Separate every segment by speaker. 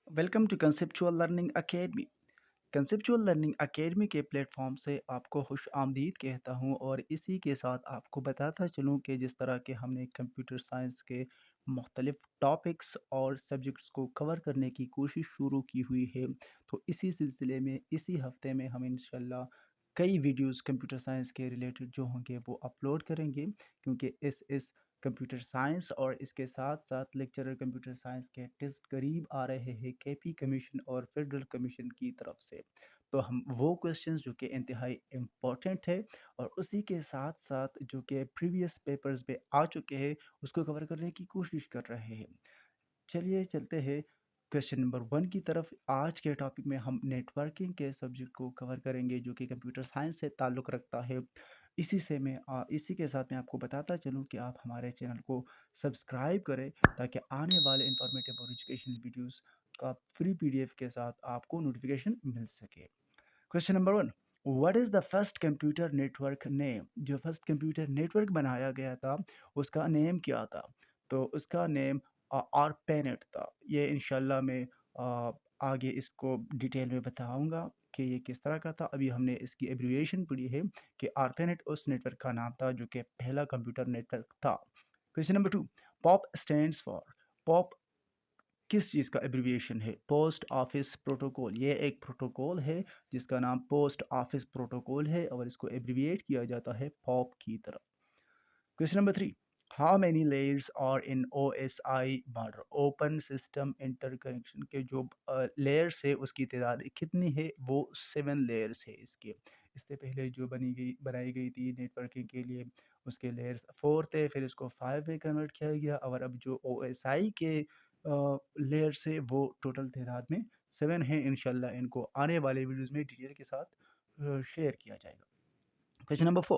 Speaker 1: Welcome to conceptual learning academy. Conceptual learning academy के platform से आपको खुश आमदीद कहता हूँ और इसी के साथ आपको बताता चलूँ कि जिस तरह के हमने कंप्यूटर साइंस के मुख्तलिफ टॉपिक्स और सब्जेक्ट्स को कवर करने की कोशिश शुरू की हुई है, तो इसी सिलसिले में इसी हफ्ते में हम इंशाल्लाह कई वीडियोस कंप्यूटर साइंस के रिलेटेड जो होंगे वो अपलोड करेंगे, क्योंकि इस कंप्यूटर साइंस और इसके साथ साथ लेक्चरर कंप्यूटर साइंस के टेस्ट करीब आ रहे हैं केपी कमीशन और फेडरल कमीशन की तरफ से। तो हम वो क्वेश्चंस जो कि इंतहाई इम्पोर्टेंट है और उसी के साथ साथ जो कि प्रीवियस पेपर्स पे आ चुके हैं उसको कवर करने की कोशिश कर रहे हैं। चलिए चलते हैं क्वेश्चन नंबर 1 की तरफ। आज के टॉपिक में हम नेटवर्किंग के सब्जेक्ट को कवर करेंगे जो कि कंप्यूटर साइंस से ताल्लुक़ रखता है। इसी के साथ मैं आपको बताता चलूँ कि आप हमारे चैनल को सब्सक्राइब करें ताकि आने वाले इंफॉर्मेटिव और एजुकेशनल वीडियोस का फ्री पीडीएफ के साथ आपको नोटिफिकेशन मिल सके। Question number 1, what is the first computer network name? जो फर्स्ट कंप्यूटर नेटवर्क बनाया गया था उसका नेम क्या था? तो उसका नेम आरपेनेट था। ये इंशाल्लाह मैं आगे इसको डिटेल में बताऊंगा कि ये किस तरह का था। अभी हमने इसकी एब्रिविएशन पढ़ी है कि आरपेनेट उस नेटवर्क का नाम था जो कि पहला कंप्यूटर नेटवर्क था। Question number 2, pop stands for. Pop किस चीज़ का एब्रिविएशन है? Post office protocol. ये एक प्रोटोकॉल है जिसका नाम पोस्ट ऑफिस प्रोटोकॉल है और इसको एब्रिविएट किया जाता है पॉप की तरफ। Question number 3, how many layers are in OSI model? Open system interconnection के जो लेयर्स है उसकी तादाद कितनी है? वो 7 लेयर्स है इसके। इससे पहले जो बनाई गई थी नेटवर्किंग के लिए उसके लेयर्स 4 थे, फिर इसको 5 में कन्वर्ट किया गया और अब जो OSI के लेयर्स है वो टोटल तादाद में 7 हैं। इंशाल्लाह इनको आने वाले वीडियोस में डिटेल के साथ शेयर किया जाएगा। Question number 4,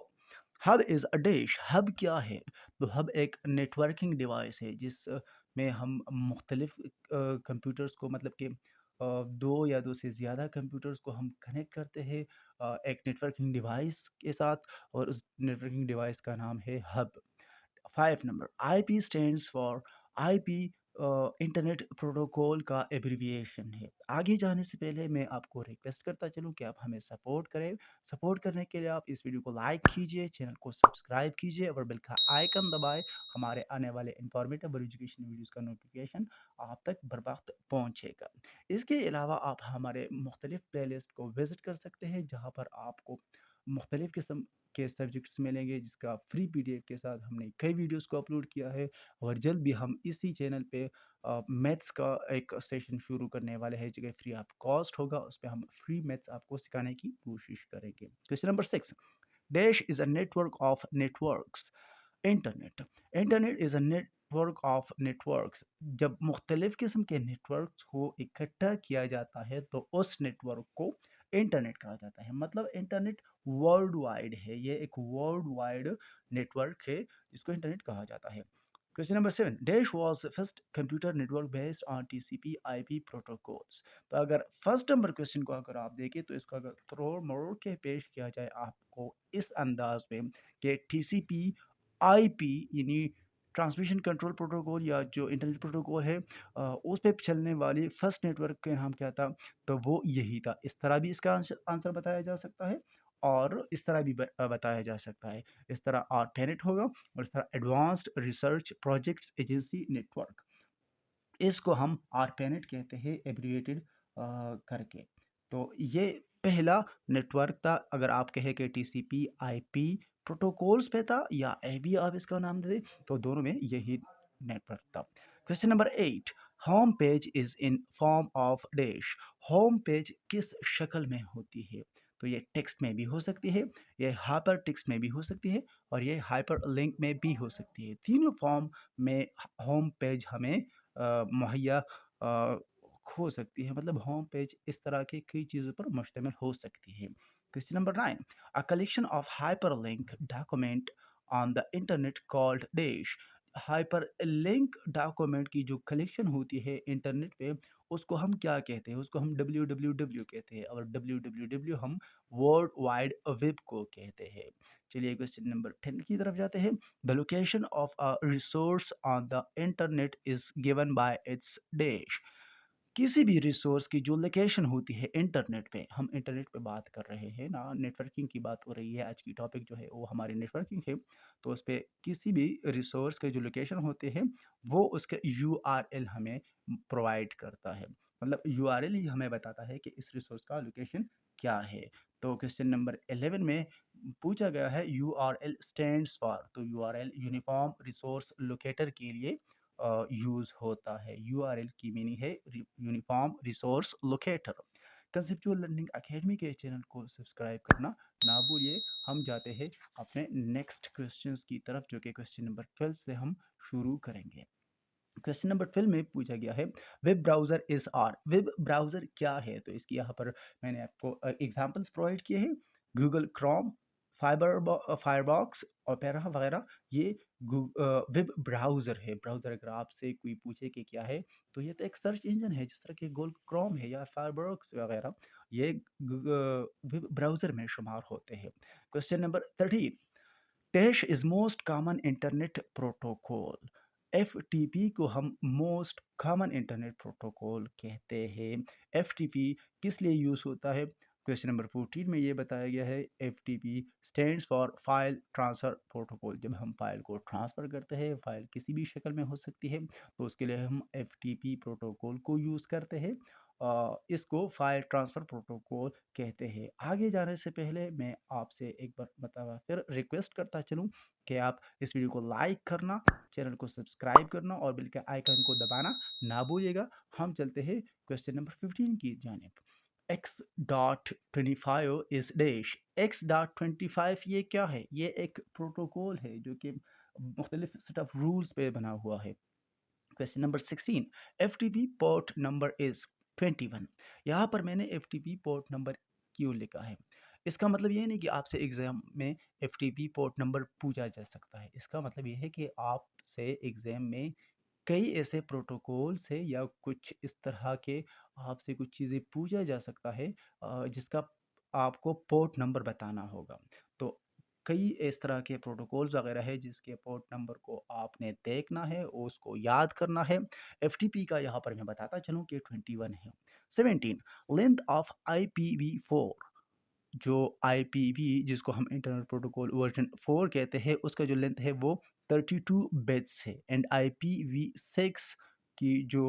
Speaker 1: hub is a dish. Hub क्या है? तो हब एक नेटवर्किंग डिवाइस है जिस में हम मुख्तलिफ कंप्यूटर्स को, मतलब कि दो या दो से ज़्यादा कंप्यूटर्स को हम कनेक्ट करते हैं एक नेटवर्किंग डिवाइस के साथ, और उस नेटवर्किंग डिवाइस का नाम है hub. 5 number, IP stands for. IP internet protocol का एब्रिविएशन है। आगे जाने से पहले मैं आपको रिक्वेस्ट करता चलूँ कि आप हमें सपोर्ट करें। सपोर्ट करने के लिए आप इस वीडियो को लाइक कीजिए, चैनल को सब्सक्राइब कीजिए और बेल का आइकन दबाएं। हमारे आने वाले इंफॉर्मेटिव और एजुकेशन वीडियोस का नोटिफिकेशन आप तक बर वक्त पहुँचेगा। इसके अलावा आप हमारे मुख्तलिफ प्लेलिस्ट को विज़िट कर सकते हैं जहाँ पर आपको मुख्तलिफ किस्म के सब्जेक्ट्स मिलेंगे जिसका फ्री पीडीएफ के साथ हमने कई वीडियोस को अपलोड किया है। और जल्द भी हम इसी चैनल पे मैथ्स का एक सेशन शुरू करने वाले हैं जो कि फ्री ऑफ कॉस्ट होगा। उस पर हम फ्री मैथ्स आपको सिखाने की कोशिश करेंगे। Question number 6, dash is a network of networks. Internet. Internet is a network of networks. जब मुख्तलिफ किस्म के नेटवर्क्स को इकट्ठा किया जाता है तो उस नेटवर्क को इंटरनेट कहा जाता है। मतलब इंटरनेट वर्ल्ड वाइड है, ये एक वर्ल्ड वाइड नेटवर्क है जिसको इंटरनेट कहा जाता है। Question number 7, dash was first computer network based on TCP IP protocols. तो अगर फर्स्ट नंबर क्वेश्चन को अगर आप देखें तो इसको अगर तोड़ मरोड़ के पेश किया जाए आपको इस अंदाज में कि टीसीपी आईपी यानी ट्रांसमिशन कंट्रोल प्रोटोकॉल या जो इंटरनेट प्रोटोकॉल है उस पे चलने वाली फर्स्ट नेटवर्क का नाम क्या था? तो वो यही था। इस तरह भी इसका आंसर बताया जा सकता है और इस तरह भी बताया जा सकता है। इस तरह आर्टेनेट होगा और इस तरह advanced research projects agency network, इसको हम आरपेनेट कहते हैं एब्रिविएटेड करके। तो ये पहला नेटवर्क था। अगर आप कहें कि टीसीपी आईपी प्रोटोकॉल्स पे था या ए बी आप इसका नाम दे दें तो दोनों में यही नेटवर्क था। Question number 8, home page is in form of dash. Home page किस शक्ल में होती है? तो ये टेक्स्ट में भी हो सकती है, ये हाइपर टेक्स्ट में भी हो सकती है और ये हाइपर लिंक में भी हो सकती है। तीनों फॉर्म में होम पेज हमें मुहैया हो सकती है। मतलब होम पेज इस तरह की कई चीज़ों पर मुश्तमिल हो सकती है। Question number 9, a collection of hyperlink document on the internet called dash. Hyper link document की जो कलेक्शन होती है इंटरनेट पे, उसको हम क्या कहते हैं? उसको हम www कहते हैं, और www हम वर्ल्ड वाइड वेब को कहते हैं। चलिए क्वेश्चन नंबर 10 की तरफ जाते हैं। The location of a resource on the internet is given by it's dash. किसी भी रिसोर्स की जो लोकेशन होती है इंटरनेट पे, हम इंटरनेट पे बात कर रहे हैं ना, नेटवर्किंग की बात हो रही है, आज की टॉपिक जो है वो हमारी नेटवर्किंग है। तो उस पे किसी भी रिसोर्स के जो लोकेशन होते हैं, वो उसके यूआरएल हमें प्रोवाइड करता है। मतलब यूआरएल ही हमें बताता है कि इस रिसोर्स का लोकेशन क्या है। तो क्वेश्चन नंबर 11 में पूछा गया है यूआरएल स्टैंड्स फॉर। तो यूआरएल यूनिफॉर्म रिसोर्स लोकेटर के लिए यूज़ होता है। यूआरएल की मीनिंग है uniform resource locator. Conceptual learning academy के चैनल को सब्सक्राइब करना ना भूलिए। हम जाते हैं अपने नेक्स्ट क्वेश्चंस की तरफ, जो कि क्वेश्चन नंबर 12 से हम शुरू करेंगे। क्वेश्चन नंबर 12 में पूछा गया है web browser is are. Web browser क्या है? तो इसकी यहाँ पर मैंने आपको एग्जांपल्स प्रोवाइड किए हैं। गूगल क्रोम, फायरबॉक्स, ओपेरा वगैरह, ये वेब ब्राउज़र है। ब्राउज़र अगर आपसे कोई पूछे कि क्या है, तो ये तो एक सर्च इंजन है, जिस तरह के गूगल क्रोम है या फायरबॉक्स वगैरह, ये वेब ब्राउज़र में शुमार होते हैं। Question number 13, dash is most common internet protocol. F को हम मोस्ट कॉमन इंटरनेट प्रोटोकॉल कहते हैं। एफ किस लिए यूज़ होता है? क्वेश्चन नंबर 14 में ये बताया गया है F stands for file transfer protocol. जब हम फाइल को ट्रांसफ़र करते हैं, फाइल किसी भी शक्ल में हो सकती है, तो उसके लिए हम एफ प्रोटोकॉल को यूज़ करते हैं। इसको फाइल ट्रांसफ़र प्रोटोकॉल कहते हैं। आगे जाने से पहले मैं आपसे एक बार बतावा फिर रिक्वेस्ट करता चलूँ कि आप इस वीडियो को लाइक करना, चैनल को सब्सक्राइब करना और बिल के आइकन को दबाना ना भूलिएगा। हम चलते हैं क्वेश्चन नंबर 15 की जानिब। x.25 is dash. x.25 ये क्या है? ये एक प्रोटोकॉल है जो कि मुख्तलिफ सेट ऑफ रूल्स पे बना हुआ है। Question number 16, F port number is 21। यहाँ पर मैंने एफ पोर्ट नंबर क्यों लिखा है? इसका मतलब ये नहीं कि आपसे एग्जाम में एफ पोर्ट नंबर पूछा जा सकता है। इसका मतलब ये है कि आपसे एग्जाम में कई ऐसे प्रोटोकॉल्स है या कुछ इस तरह के आपसे कुछ चीज़ें पूछा जा सकता है, जिसका आपको पोर्ट नंबर बताना होगा। तो कई इस तरह के प्रोटोकॉल्स वगैरह है जिसके पोर्ट नंबर को आपने देखना है और उसको याद करना है। एफ का यहाँ पर मैं बताता चलूँ कि 21 है। 17, लेंथ ऑफ IPv4। जो IPV जिसको हम इंटरनेट प्रोटोकॉल वर्जन 4 कहते हैं, उसका जो लेंथ है वो 32 बिट्स है। एंड IPv6 की जो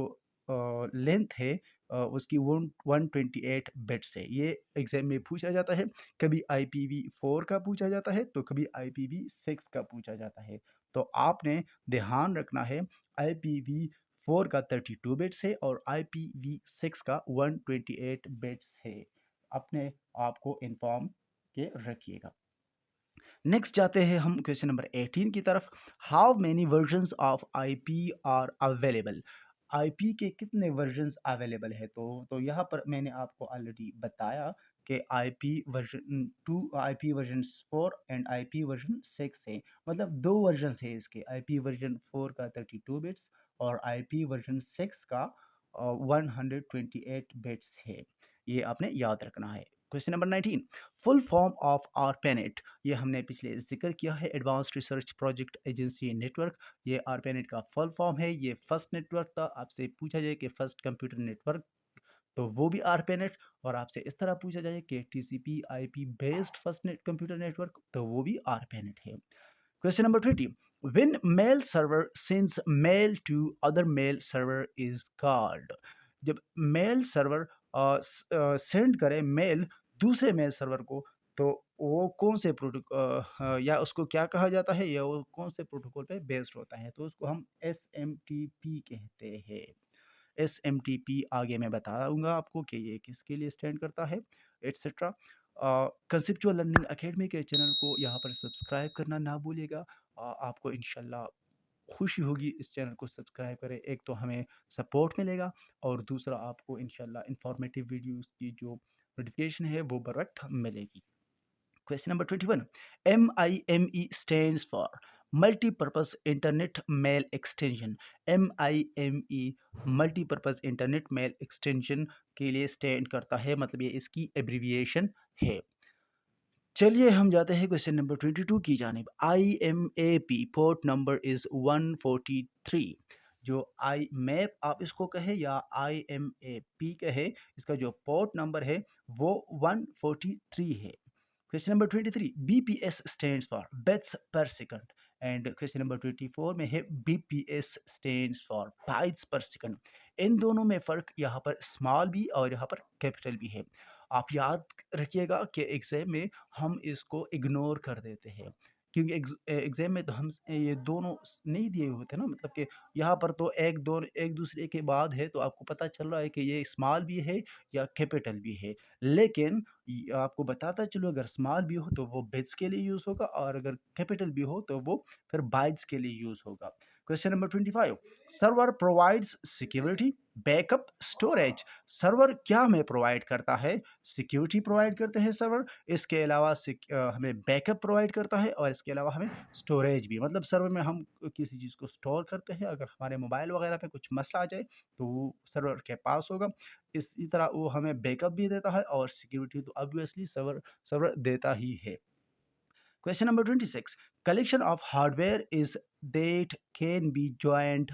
Speaker 1: लेंथ है उसकी 128 बिट्स है। ये एग्जाम में पूछा जाता है। कभी IPv4 का पूछा जाता है तो कभी IPv6 का पूछा जाता है। तो आपने ध्यान रखना है IPv4 का 32 बिट्स है और IPv6 का 128 बिट्स है। अपने आप को इन्फॉर्म के रखिएगा। नेक्स्ट जाते हैं हम क्वेश्चन नंबर 18 की तरफ। How many versions of IP are available. IP के कितने वर्जन्स अवेलेबल है? तो यहाँ पर मैंने आपको ऑलरेडी बताया कि IP version 2, IP version 4 and IP version 6 है। मतलब दो वर्जन्स है इसके। आईपी वर्जन 4 का 32 बिट्स और आईपी वर्जन 6 का 128 बिट्स है। ये आपने याद रखना है। Question number 19, full form of ARPANET. ये हमने पिछले जिक्र किया है, advanced research project agency network. ये आरपेनेट का फुल फॉर्म है। ये फर्स्ट नेटवर्क था। आपसे पूछा जाए कि फर्स्ट कंप्यूटर नेटवर्क, तो वो भी आरपेनेट। और आपसे इस तरह पूछा जाए कि TCP IP based first computer network, तो वो भी आरपेनेट है। Question number 20. When mail server sends mail to other mail server is called. जब मेल सर्वर सेंड करे मेल दूसरे मेल सर्वर को, तो वो कौन से प्रोटोकॉल या उसको क्या कहा जाता है, या वो कौन से प्रोटोकॉल पे बेस्ड होता है? तो उसको हम SMTP कहते हैं। SMTP आगे मैं बताऊंगा आपको कि ये किसके लिए स्टैंड करता है, एट्सेट्रा। कंसेप्चुअल लर्निंग एकेडमी के चैनल को यहाँ पर सब्सक्राइब करना ना भूलिएगा। आपको इंशाल्लाह खुशी होगी इस चैनल को सब्सक्राइब करें। एक तो हमें सपोर्ट मिलेगा और दूसरा आपको इंशाल्लाह इंफॉर्मेटिव वीडियोस की जो नोटिफिकेशन है वो बर वक्त मिलेगी। Question number 21, MIME stands for. Multipurpose internet mail extension, MIME, multipurpose internet mail extension के लिए स्टैंड करता है, मतलब ये इसकी एब्रिविएशन है। चलिए हम जाते हैं क्वेश्चन नंबर 22 की जानिब। IMAP port number is 143। जो आई मैप आप इसको कहे या IMAP कहे, इसका जो पोर्ट नंबर है वो 143 है। Question number 23, BPS stands for bits पर सेकंड, एंड क्वेश्चन नंबर 24 में है BPS स्टैंड्स फॉर बाइट्स पर सेकंड। इन दोनों में फ़र्क यहाँ पर स्मॉल भी और यहाँ पर कैपिटल भी है। आप याद रखिएगा कि एग्ज़ाम में हम इसको इग्नोर कर देते हैं, क्योंकि एग्ज़ाम में तो हम ये दोनों नहीं दिए होते ना, मतलब कि यहाँ पर तो एक दूसरे के बाद है, तो आपको पता चल रहा है कि ये स्मॉल भी है या कैपिटल भी है। लेकिन आपको बताता चलो, अगर स्मॉल भी हो तो वो बिट्स के लिए यूज़ होगा, और अगर कैपिटल भी हो तो वो फिर बाइट्स के लिए यूज़ होगा। Question number 25, server provides security, backup, storage. Server क्या हमें प्रोवाइड करता है? सिक्योरिटी प्रोवाइड करते हैं सर्वर, इसके अलावा हमें बैकअप प्रोवाइड करता है, और इसके अलावा हमें स्टोरेज भी, मतलब सर्वर में हम किसी चीज़ को स्टोर करते हैं, अगर हमारे मोबाइल वगैरह पे कुछ मसला आ जाए तो वो सर्वर के पास होगा। इसी तरह वो हमें बैकअप भी देता है, और सिक्योरिटी तो ऑब्वियसली सर्वर सर्वर देता ही है। Question number 26, collection of hardware is that can be joined।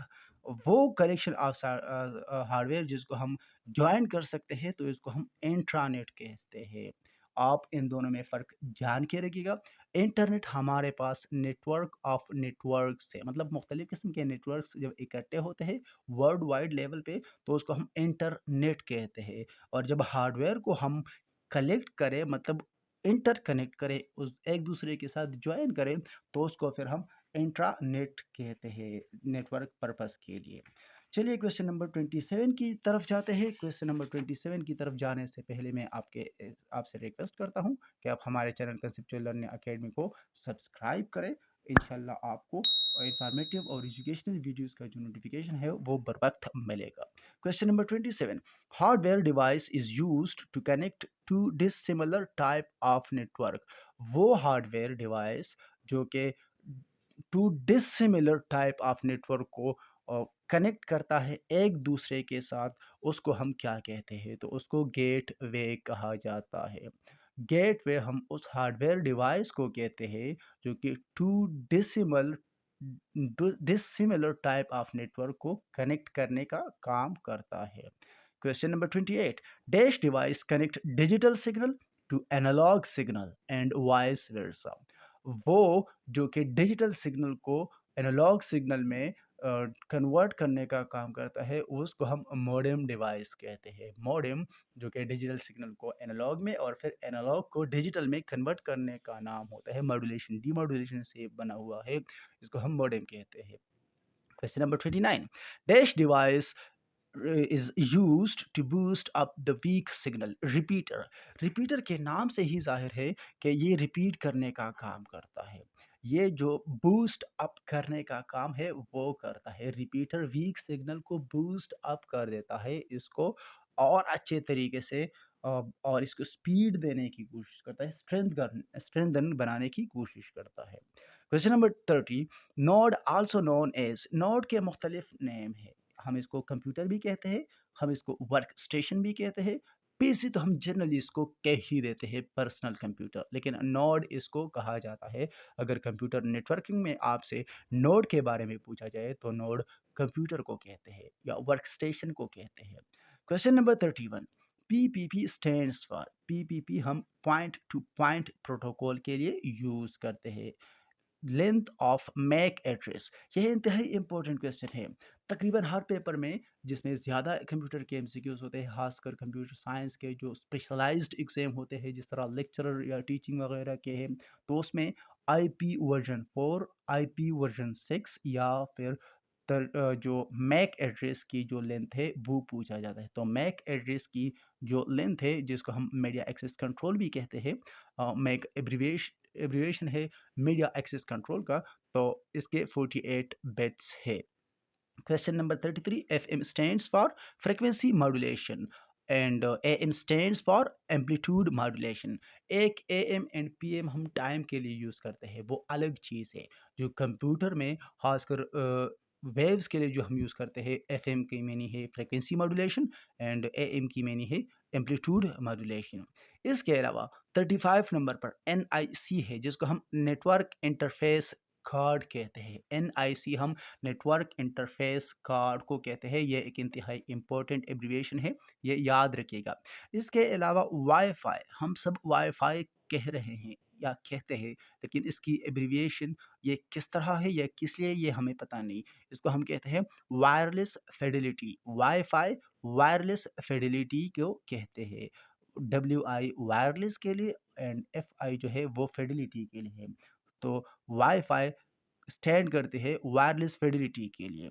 Speaker 1: वो कलेक्शन ऑफ हार्डवेयर जिसको हम ज्वाइन कर सकते हैं, तो इसको हम इंट्रानेट कहते हैं। आप इन दोनों में फ़र्क जान के रखिएगा। इंटरनेट हमारे पास नेटवर्क ऑफ नेटवर्क्स है, मतलब मुख्तलिफ़ किस्म के नेटवर्क्स जब इकट्ठे होते हैं वर्ल्ड वाइड लेवल पे, तो उसको हम इंटरनेट कहते हैं। और जब हार्डवेयर को हम कलेक्ट करें, मतलब इंटरकनेक्ट करें, उस एक दूसरे के साथ ज्वाइन करें, तो उसको फिर हम इंट्रानेट कहते हैं, नेटवर्क पर्पस के लिए। चलिए क्वेश्चन नंबर 27 की तरफ जाते हैं। क्वेश्चन नंबर 27 की तरफ जाने से पहले मैं आपसे रिक्वेस्ट करता हूं कि आप हमारे चैनल कंसेप्चुअल लर्निंग एकेडमी को सब्सक्राइब करें। इंशाल्लाह आपको इंफॉर्मेटिव और एजुकेशनल वीडियोस का जो नोटिफिकेशन है वो बर वक्त मिलेगा। Question number 27, hardware device is used to connect to dissimilar type of network. वो हार्डवेयर डिवाइस जो कि two dissimilar type of network को कनेक्ट करता है एक दूसरे के साथ, उसको हम क्या कहते हैं? तो उसको गेट वे कहा जाता है। गेट वे हम उस हार्डवेयर डिवाइस को कहते हैं जो कि two decimal dissimilar type of network को कनेक्ट करने का काम करता है। Question number 28, dash device connect digital signal to analog signal and vice versa. वो जो कि डिजिटल सिग्नल को एनालॉग सिग्नल में कन्वर्ट करने का काम करता है, उसको हम मॉडेम डिवाइस कहते हैं। मॉडेम जो कि डिजिटल सिग्नल को एनालॉग में और फिर एनालॉग को डिजिटल में कन्वर्ट करने का नाम होता है। मॉड्यूलेशन डीमॉड्यूलेशन से बना हुआ है, इसको हम मॉडेम कहते हैं। Question number 29, dash device is used to boost up the weak signal, repeater। Repeater के नाम से ही जाहिर है कि ये रिपीट करने का काम करता है। ये जो बूस्ट अप करने का काम है वो करता है। रिपीटर वीक सिग्नल को बूस्ट अप कर देता है, इसको और अच्छे तरीके से और इसको स्पीड देने की कोशिश करता है, स्ट्रेंथन बनाने की कोशिश करता है। Question number 30, node also known as. Node के मुख्तलिफ नेम है, हम इसको कंप्यूटर भी कहते हैं, हम इसको वर्क स्टेशन भी कहते हैं, पीसी तो हम जनरली इसको कह ही देते हैं पर्सनल कंप्यूटर, लेकिन नोड इसको कहा जाता है। अगर कंप्यूटर नेटवर्किंग में आपसे नोड के बारे में पूछा जाए तो नोड कंप्यूटर को कहते हैं या वर्क स्टेशन को कहते हैं। Question number 31, PPP stands for. PPP हम पॉइंट टू पॉइंट प्रोटोकॉल के लिए यूज़ करते हैं। लेंथ ऑफ मैक एड्रेस, यह इंतहाई इंपॉर्टेंट क्वेश्चन है। तकरीबन हर पेपर में जिसमें ज़्यादा कंप्यूटर के एमसीक्यूज होते हैं, खासकर कंप्यूटर साइंस के जो स्पेशलाइज्ड एग्जाम होते हैं जिस तरह लेक्चरर या टीचिंग वगैरह के हैं, तो उसमें आईपी वर्जन 4, आईपी वर्जन 6 या फिर जो मैक एड्रेस की जो लेंथ है वो पूछा जाता है। तो मैक एड्रेस की जो लेंथ है जिसको हम मीडिया एक्सेस कंट्रोल भी कहते हैं, मैक एब्रिवेशन है मीडिया एक्सेस कंट्रोल का, तो इसके 48 बिट्स है। Question number 33, FM stands for frequency modulation. And AM stands for amplitude modulation. एक AM एंड PM हम टाइम के लिए यूज़ करते हैं, वो अलग चीज़ है। जो कंप्यूटर में ख़ासकर वेव्स के लिए जो हम यूज़ करते हैं, FM की मीनिंग है फ्रीक्वेंसी मॉड्यूलेशन एंड AM की मीनिंग है एम्पलीट्यूड मॉड्यूलेशन। इसके अलावा 35 नंबर पर NIC है, जिसको हम नेटवर्क इंटरफेस कार्ड कहते हैं। NIC हम नेटवर्क इंटरफेस कार्ड को कहते हैं। ये एक इंतहाई इम्पोर्टेंट एब्रीविएशन है, ये याद रखिएगा। इसके अलावा वाईफ़ाई, हम सब वाईफ़ाई कह रहे हैं या कहते हैं, लेकिन इसकी एब्रीविएशन ये किस तरह है या किस लिए, ये हमें पता नहीं। इसको हम कहते हैं wireless Fidelity. Wifi wireless Fidelity को कहते हैं। WI वायरलेस के लिए एंड FI जो है वो फिडेलिटी के लिए है। तो वाईफ़ाई स्टैंड करते हैं वायरलेस फिडेलिटी के लिए।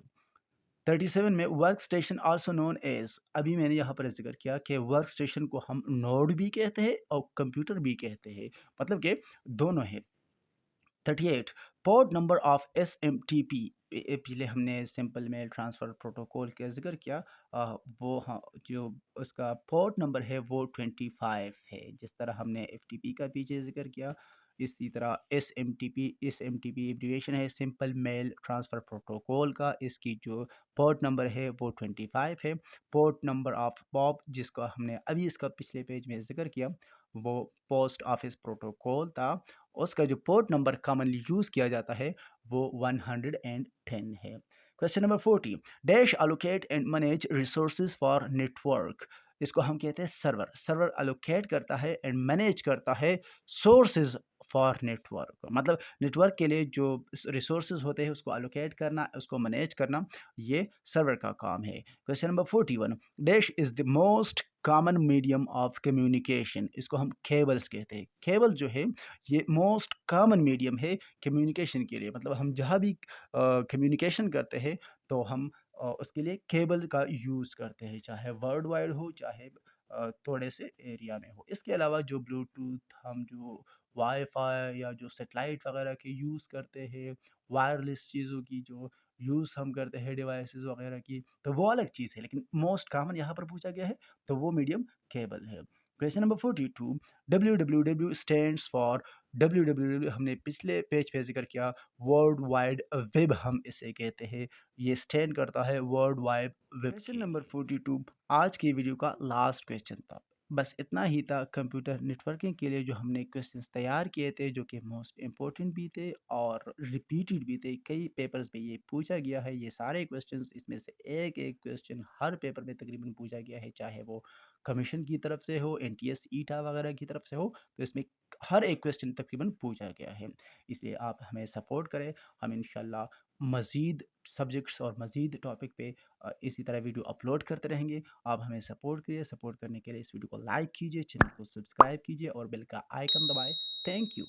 Speaker 1: 37 में work station also known as, अभी मैंने यहाँ पर जिक्र किया कि वर्क स्टेशन को हम नोड भी कहते हैं और कंप्यूटर भी कहते हैं, मतलब कि दोनों है। 38 पोर्ट नंबर ऑफ SMTP, पिछले हमने सिंपल मेल ट्रांसफ़र प्रोटोकॉल का जिक्र किया। वो हाँ, जो उसका पोर्ट नंबर है वो 25 है। जिस तरह हमने FTP का पीछे जिक्र किया, इसी तरह SMTP एब्रीविएशन है सिंपल मेल ट्रांसफ़र प्रोटोकॉल का। इसकी जो पोर्ट नंबर है वो 25 है। पोर्ट नंबर ऑफ पॉप, जिसका हमने अभी इसका पिछले पेज में जिक्र किया, वो पोस्ट ऑफिस प्रोटोकॉल था। उसका जो पोर्ट नंबर कॉमनली यूज़ किया जाता है वो 110 है। Question number 40, dash allocate and manage resources for network. इसको हम कहते हैं सर्वर। सर्वर अलोकेट करता है एंड मैनेज करता है सोर्सेज फॉर नेटवर्क, मतलब नेटवर्क के लिए जो रिसोर्सेज होते हैं उसको अलोकेट करना, उसको मैनेज करना, ये सर्वर का काम है। Question number 41, dash is the most common medium of communication. इसको हम केबल्स कहते हैं। केबल जो है ये मोस्ट कॉमन मीडियम है कम्युनिकेशन के लिए, मतलब हम जहाँ भी कम्युनिकेशन करते हैं तो हम उसके लिए केबल का यूज़ करते हैं, चाहे वर्ल्ड वाइड हो, चाहे थोड़े से एरिया में हो। इसके अलावा जो ब्लूटूथ, हम जो वाईफाई या जो सेटेलाइट वगैरह के यूज़ करते हैं, वायरलेस चीज़ों की जो यूज़ हम करते हैं डिवाइसेस वगैरह की, तो वो अलग चीज़ है, लेकिन मोस्ट कॉमन यहाँ पर पूछा गया है तो वो मीडियम केबल है। Question number 42, WWW stands for, WWW हमने पिछले पेज पे जिक्र किया, वर्ल्ड वाइड वेब हम इसे कहते हैं। ये स्टैंड करता है world wide web. Question number 42 आज की वीडियो का लास्ट क्वेश्चन था। बस इतना ही था कंप्यूटर नेटवर्किंग के लिए जो हमने क्वेश्चंस तैयार किए थे, जो कि मोस्ट इम्पोर्टेंट भी थे और रिपीटेड भी थे। कई पेपर्स में ये पूछा गया है, ये सारे क्वेश्चंस, इसमें से एक एक क्वेश्चन हर पेपर में तकरीबन पूछा गया है, चाहे वो कमीशन की तरफ से हो, NTS ईटा वगैरह की तरफ से हो, तो इसमें हर एक क्वेश्चन तकरीबन पूछा गया है। इसलिए आप हमें सपोर्ट करें, हम इंशाल्लाह मज़ीद सब्जेक्ट्स और मज़ीद टॉपिक पे इसी तरह वीडियो अपलोड करते रहेंगे। आप हमें सपोर्ट करिए। सपोर्ट करने के लिए इस वीडियो को लाइक कीजिए, चैनल को सब्सक्राइब कीजिए और बेल का आइकन दबाएं। Thank you.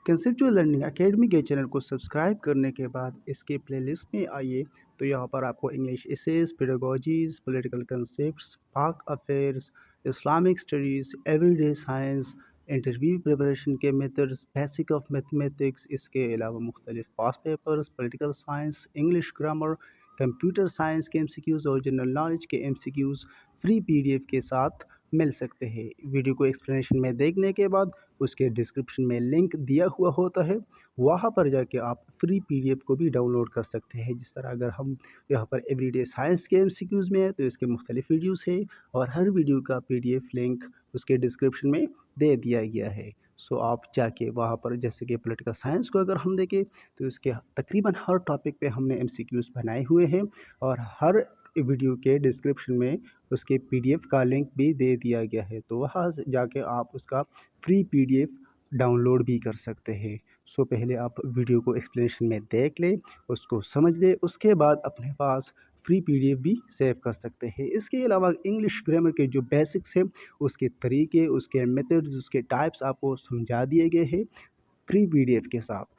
Speaker 1: Conceptual learning academy के चैनल को सब्सक्राइब करने के बाद इसके प्लेलिस्ट में आइए, तो यहाँ पर आपको इंग्लिश एसेस, पेडागोजीज, पॉलिटिकल कंसेप्ट्स, पाक affairs, Islamic studies, everyday science, interview preparation के मेथड्स, बेसिक ऑफ मैथमेटिक्स, इसके अलावा मुख्तलिफ past papers, political science, English grammar, computer science के MCQs और जनरल नॉलेज के MCQs फ्री PDF के साथ मिल सकते हैं। वीडियो को एक्सप्लेनेशन में देखने के बाद उसके डिस्क्रिप्शन में लिंक दिया हुआ होता है, वहाँ पर जाके आप फ्री PDF को भी डाउनलोड कर सकते हैं। जिस तरह अगर हम यहाँ पर एवरीडे साइंस के MCQs में है तो इसके मुख्तलिफ वीडियोस है और हर वीडियो का PDF लिंक उसके डिस्क्रिप्शन में दे दिया गया है। सो आप जाके वहाँ पर, जैसे कि पॉलिटिकल साइंस को अगर हम देखें तो इसके तकरीबन हर टॉपिक पे हमने MCQs बनाए हुए हैं और हर वीडियो के डिस्क्रिप्शन में उसके PDF का लिंक भी दे दिया गया है, तो वहाँ से जाके आप उसका फ्री PDF डाउनलोड भी कर सकते हैं। सो पहले आप वीडियो को एक्सप्लेनेशन में देख लें, उसको समझ लें, उसके बाद अपने पास फ्री PDF भी सेव कर सकते हैं। इसके अलावा इंग्लिश ग्रामर के जो बेसिक्स हैं, उसके तरीके, उसके मेथड्स, उसके टाइप्स आपको समझा दिए गए हैं फ्री PDF के साथ।